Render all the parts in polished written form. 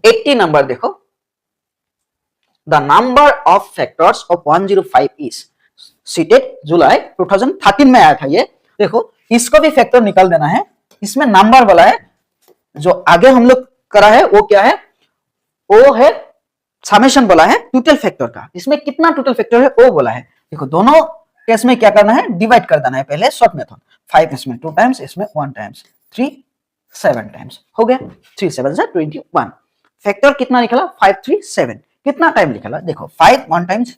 80 number देखो, the number of factors of 105 is seated July 2013 में आया था ये। देखो इसको भी फैक्टर निकाल देना है, इसमें नंबर वाला है, जो आगे हम लोग करा है वो क्या है, वो है समेशन बोला है टोटल फैक्टर का, इसमें कितना टोटल फैक्टर है वो बोला है। देखो दोनों केस में क्या करना है, डिवाइड कर देना है पहले शॉर्ट मेथड, 5 इसमें 2 टाइम्स, इसमें 1 टाइम्स, 3 7 टाइम्स हो गया, 3 7 जा 21। फैक्टर कितना निकला 537, कितना टाइम निकला देखो 5 1 टाइम्स,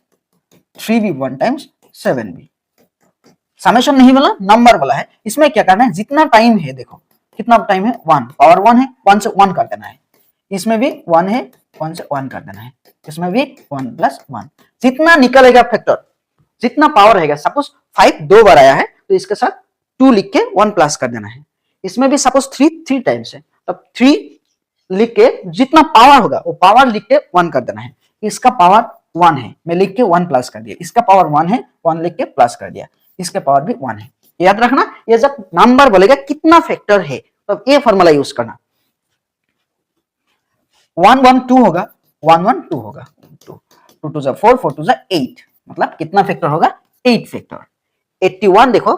3 भी 1 टाइम्स, 7 भी। समेशन नहीं बोला, नंबर बोला है, इसमें क्या करना है जितना टाइम है, देखो कितना टाइम है 1, पावर 1 है, 1 से 1 कर देना है, इसमें भी 1 है, 1 से 1 कर देना है, इसमें भी 1 प्लस 1, जितना निकलेगा फैक्टर, जितना पावर रहेगा, सपोज 5 2 बार आया है तो इसके साथ 2 लिख के 1 प्लस कर देना है, इसमें भी सपोज 3 टाइम्स है, तब 3 लिख के जितना पावर होगा वो पावर लिख के 1 कर देना है, इसका पावर 1 है, मैं लिख के 1 प्लस कर दिया, इसका पावर 1 है, 1 लिख के प्लस कर दिया, इसका पावर भी 1 है। याद रखना, ये जब नंबर बोलेगा कितना फैक्टर है तब ये फॉर्मूला यूज करना, 1 1 2 होगा, 1 1 2 होगा, 2 2 2 जा 4 4 2 जा 8, मतलब कितना फैक्टर होगा 8 फैक्टर। 81 देखो,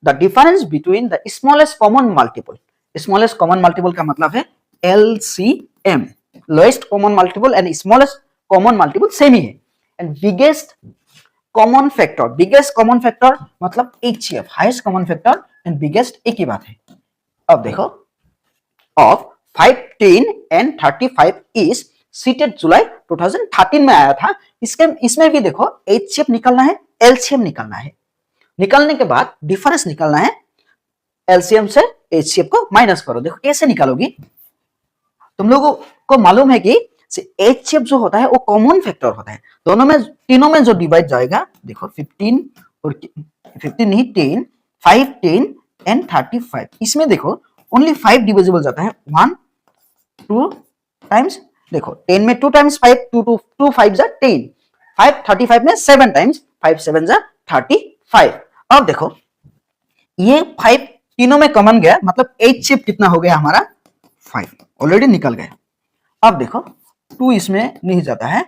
the difference between the smallest common multiple, smallest common multiple का मतलब है LCM, lowest common multiple and smallest common multiple same ही है, and biggest common factor, biggest common factor मतलब HCF, highest common factor and biggest एक ही बात है। अब देखो of 5 10 and 35 is seated July 2013 में आया था, इसमें भी देखो HCF निकालना है, LCM निकालना है, निकालने के बाद डिफरेंस निकालना है, LCM से HCF को माइनस करो। देखो कैसे निकालोगी, तुम लोगों को मालूम है कि HCF जो होता है वो कॉमन फैक्टर होता है, दोनों में तीनों में जो डिवाइड जाएगा, देखो 15 और 15 नहीं 10, 5 10 एंड 35, इसमें देखो ओनली 5 डिविजिबल जाता है, 1 2 टाइम्स, देखो 10 में 2 टाइम्स 5, 2 5 जा 10, 5 35 में 7 टाइम्स, 5 7 जा 35। अब देखो ये 5 तीनों में कॉमन गया, मतलब HCF कितना हो गया हमारा 5, ऑलरेडी निकल गया। अब देखो 2 इसमें नहीं जाता है,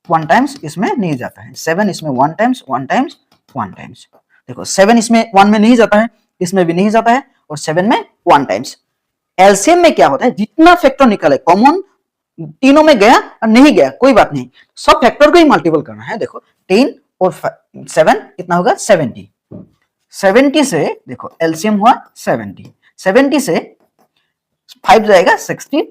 1 टाइम्स इसमें नहीं जाता है, 7 इसमें 1 टाइम्स 1 टाइम्स 1 टाइम्स, देखो 7 इसमें 1 में नहीं जाता है, इसमें भी नहीं जाता है, और 7 में 1 टाइम्स। एलसीएम में क्या होता है, जितना फैक्टर निकले कॉमन तीनों में गया और नहीं गया कोई बात नहीं, सब फैक्टर को ही मल्टीपल करना है। देखो 10 और 7 कितना होगा 70, 70 से देखो एलसीएम हुआ 70, 70 से 5 जाएगा 65,